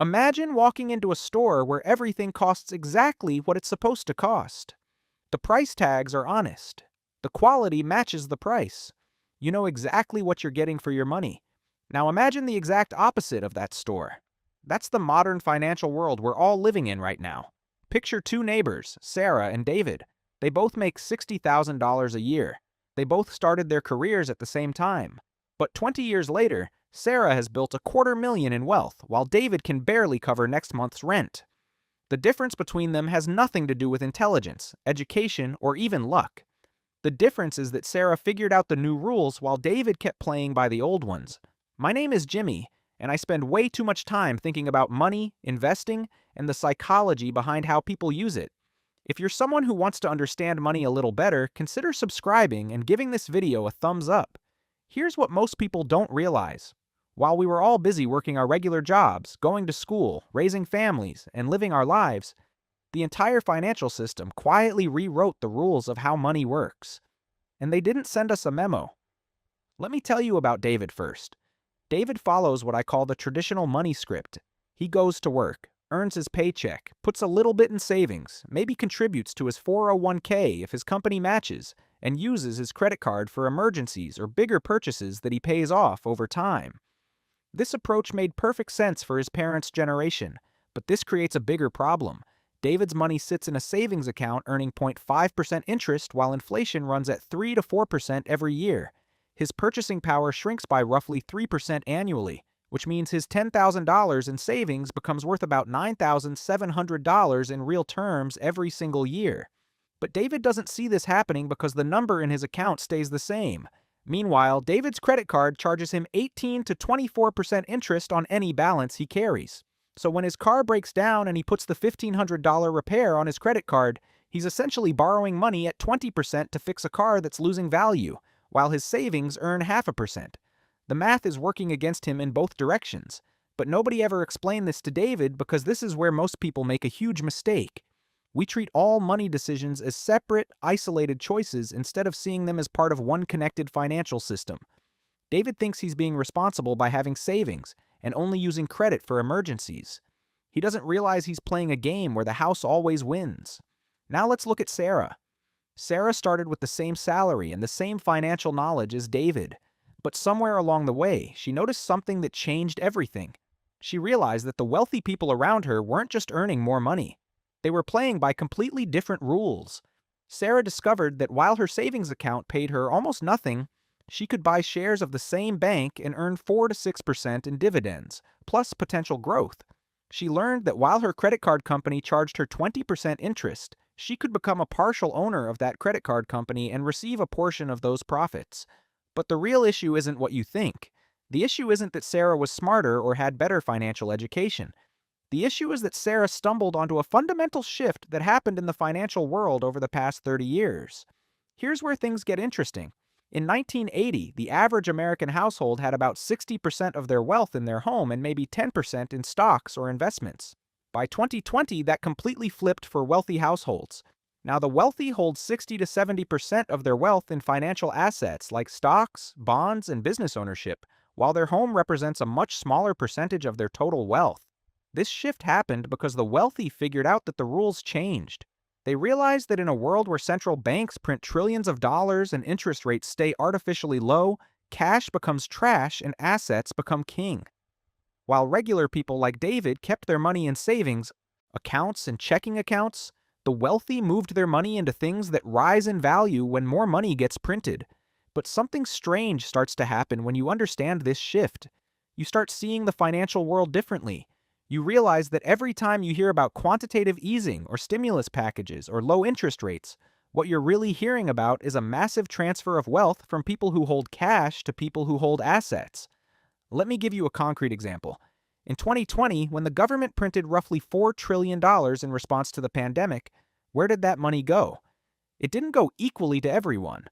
Imagine walking into a store where everything costs exactly what it's supposed to cost. The price tags are honest. The quality matches the price. You know exactly what you're getting for your money. Now imagine the exact opposite of that store. That's the modern financial world we're all living in right now. Picture two neighbors, Sarah and David. They both make $60,000 a year. They both started their careers at the same time. But 20 years later, Sarah has built $250,000 in wealth, while David can barely cover next month's rent. The difference between them has nothing to do with intelligence, education, or even luck. The difference is that Sarah figured out the new rules while David kept playing by the old ones. My name is Jimmy, and I spend way too much time thinking about money, investing, and the psychology behind how people use it. If you're someone who wants to understand money a little better, consider subscribing and giving this video a thumbs up. Here's what most people don't realize. While we were all busy working our regular jobs, going to school, raising families, and living our lives, the entire financial system quietly rewrote the rules of how money works. And they didn't send us a memo. Let me tell you about David first. David follows what I call the traditional money script. He goes to work, earns his paycheck, puts a little bit in savings, maybe contributes to his 401k if his company matches, and uses his credit card for emergencies or bigger purchases that he pays off over time. This approach made perfect sense for his parents' generation, but this creates a bigger problem. David's money sits in a savings account earning 0.5% interest while inflation runs at 3 to 4% every year. His purchasing power shrinks by roughly 3% annually, which means his $10,000 in savings becomes worth about $9,700 in real terms every single year. But David doesn't see this happening because the number in his account stays the same. Meanwhile, David's credit card charges him 18 to 24% interest on any balance he carries. So when his car breaks down and he puts the $1,500 repair on his credit card, he's essentially borrowing money at 20% to fix a car that's losing value, while his savings earn 0.5%. The math is working against him in both directions. But nobody ever explained this to David because this is where most people make a huge mistake. We treat all money decisions as separate, isolated choices instead of seeing them as part of one connected financial system. David thinks he's being responsible by having savings and only using credit for emergencies. He doesn't realize he's playing a game where the house always wins. Now let's look at Sarah. Sarah started with the same salary and the same financial knowledge as David. But somewhere along the way, she noticed something that changed everything. She realized that the wealthy people around her weren't just earning more money. They were playing by completely different rules. Sarah discovered that while her savings account paid her almost nothing, she could buy shares of the same bank and earn 4 to 6% in dividends, plus potential growth. She learned that while her credit card company charged her 20% interest, she could become a partial owner of that credit card company and receive a portion of those profits. But the real issue isn't what you think. The issue isn't that Sarah was smarter or had better financial education. The issue is that Sarah stumbled onto a fundamental shift that happened in the financial world over the past 30 years. Here's where things get interesting. In 1980, the average American household had about 60% of their wealth in their home and maybe 10% in stocks or investments. By 2020, that completely flipped for wealthy households. Now, the wealthy hold 60 to 70% of their wealth in financial assets like stocks, bonds, and business ownership, while their home represents a much smaller percentage of their total wealth. This shift happened because the wealthy figured out that the rules changed. They realized that in a world where central banks print trillions of dollars and interest rates stay artificially low, cash becomes trash and assets become king. While regular people like David kept their money in savings, accounts and checking accounts, the wealthy moved their money into things that rise in value when more money gets printed. But something strange starts to happen when you understand this shift. You start seeing the financial world differently. You realize that every time you hear about quantitative easing or stimulus packages or low interest rates, what you're really hearing about is a massive transfer of wealth from people who hold cash to people who hold assets. Let me give you a concrete example. In 2020, when the government printed roughly $4 trillion in response to the pandemic, where did that money go? It didn't go equally to everyone.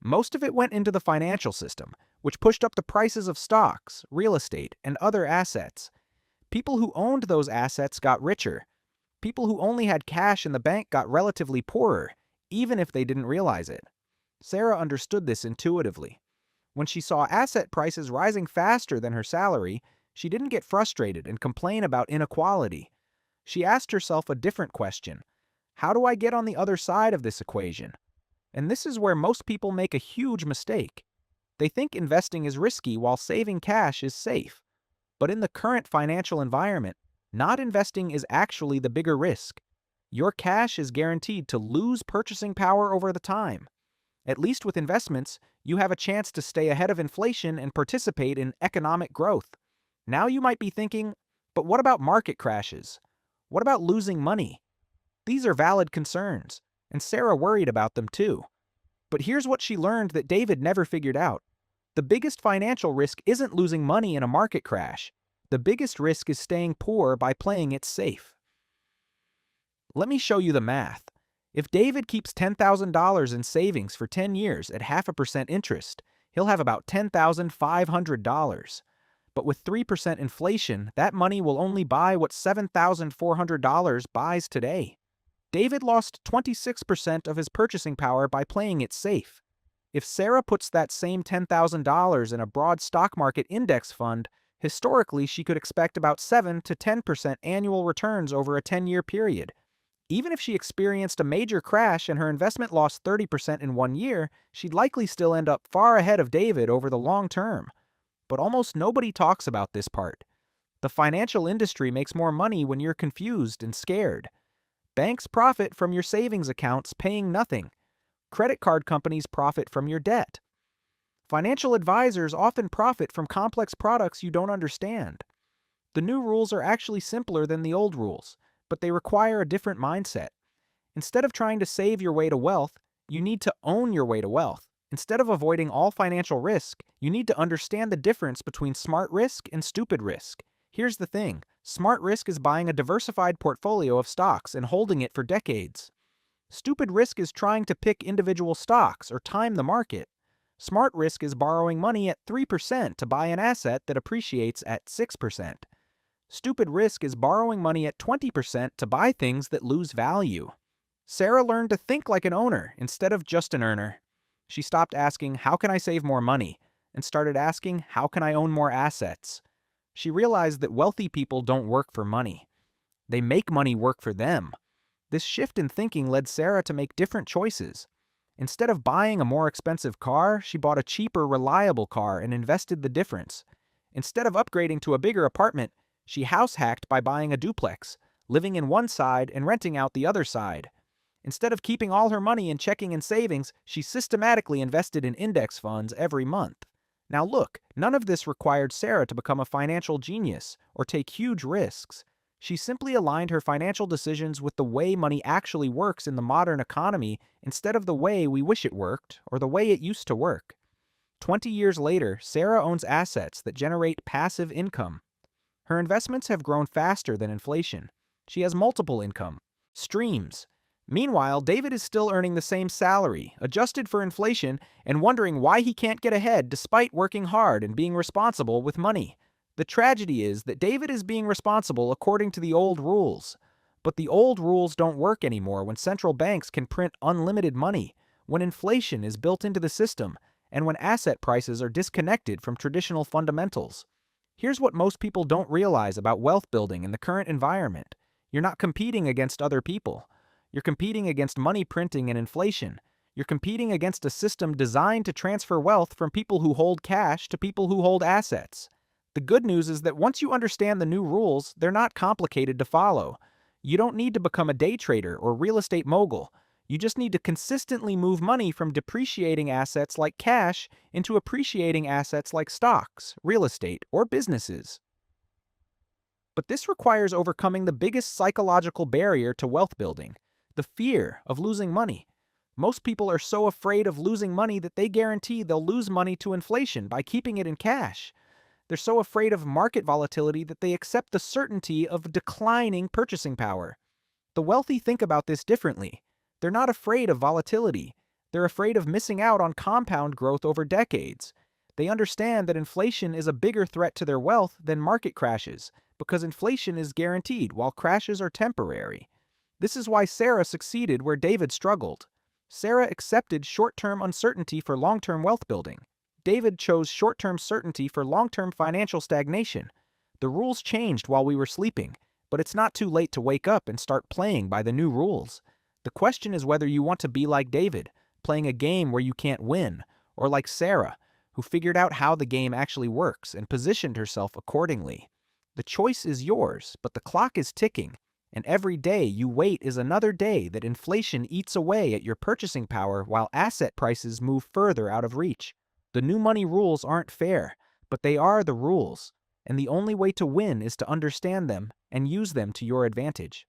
Most of it went into the financial system, which pushed up the prices of stocks, real estate, and other assets. People who owned those assets got richer. People who only had cash in the bank got relatively poorer, even if they didn't realize it. Sarah understood this intuitively. When she saw asset prices rising faster than her salary, She didn't get frustrated and complain about inequality. She asked herself a different question. How do I get on the other side of this equation? And this is where most people make a huge mistake. They think investing is risky while saving cash is safe. But in the current financial environment, not investing is actually the bigger risk. Your cash is guaranteed to lose purchasing power over the time. At least with investments, you have a chance to stay ahead of inflation and participate in economic growth. Now you might be thinking, but what about market crashes? What about losing money? These are valid concerns, and Sarah worried about them too. But here's what she learned that David never figured out. The biggest financial risk isn't losing money in a market crash. The biggest risk is staying poor by playing it safe. Let me show you the math. If David keeps $10,000 in savings for 10 years at 0.5% interest, he'll have about $10,500. But with 3% inflation, that money will only buy what $7,400 buys today. David lost 26% of his purchasing power by playing it safe. If Sarah puts that same $10,000 in a broad stock market index fund, historically she could expect about 7 to 10% annual returns over a 10-year period. Even if she experienced a major crash and her investment lost 30% in 1 year, she'd likely still end up far ahead of David over the long term. But almost nobody talks about this part. The financial industry makes more money when you're confused and scared. Banks profit from your savings accounts paying nothing. Credit card companies profit from your debt. Financial advisors often profit from complex products you don't understand. The new rules are actually simpler than the old rules, but they require a different mindset. Instead of trying to save your way to wealth, you need to own your way to wealth. Instead of avoiding all financial risk, you need to understand the difference between smart risk and stupid risk. Here's the thing. Smart risk is buying a diversified portfolio of stocks and holding it for decades. Stupid risk is trying to pick individual stocks or time the market. Smart risk is borrowing money at 3% to buy an asset that appreciates at 6%. Stupid risk is borrowing money at 20% to buy things that lose value. Sarah learned to think like an owner instead of just an earner. She stopped asking, how can I save more money? And started asking, how can I own more assets? She realized that wealthy people don't work for money. They make money work for them. This shift in thinking led Sarah to make different choices. Instead of buying a more expensive car, she bought a cheaper, reliable car and invested the difference. Instead of upgrading to a bigger apartment, she house-hacked by buying a duplex, living in one side and renting out the other side. Instead of keeping all her money in checking and savings, she systematically invested in index funds every month. Now look, none of this required Sarah to become a financial genius or take huge risks. She simply aligned her financial decisions with the way money actually works in the modern economy instead of the way we wish it worked or the way it used to work. 20 years later, Sarah owns assets that generate passive income. Her investments have grown faster than inflation. She has multiple income streams. Meanwhile, David is still earning the same salary, adjusted for inflation, and wondering why he can't get ahead despite working hard and being responsible with money. The tragedy is that David is being responsible according to the old rules. But the old rules don't work anymore when central banks can print unlimited money, when inflation is built into the system, and when asset prices are disconnected from traditional fundamentals. Here's what most people don't realize about wealth building in the current environment. You're not competing against other people. You're competing against money printing and inflation. You're competing against a system designed to transfer wealth from people who hold cash to people who hold assets. The good news is that once you understand the new rules, they're not complicated to follow. You don't need to become a day trader or real estate mogul. You just need to consistently move money from depreciating assets like cash into appreciating assets like stocks, real estate, or businesses. But this requires overcoming the biggest psychological barrier to wealth building, the fear of losing money. Most people are so afraid of losing money that they guarantee they'll lose money to inflation by keeping it in cash. They're so afraid of market volatility that they accept the certainty of declining purchasing power. The wealthy think about this differently. They're not afraid of volatility. They're afraid of missing out on compound growth over decades. They understand that inflation is a bigger threat to their wealth than market crashes, because inflation is guaranteed while crashes are temporary. This is why Sarah succeeded where David struggled. Sarah accepted short-term uncertainty for long-term wealth building. David chose short-term certainty for long-term financial stagnation. The rules changed while we were sleeping, but it's not too late to wake up and start playing by the new rules. The question is whether you want to be like David, playing a game where you can't win, or like Sarah, who figured out how the game actually works and positioned herself accordingly. The choice is yours, but the clock is ticking, and every day you wait is another day that inflation eats away at your purchasing power while asset prices move further out of reach. The new money rules aren't fair, but they are the rules, and the only way to win is to understand them and use them to your advantage.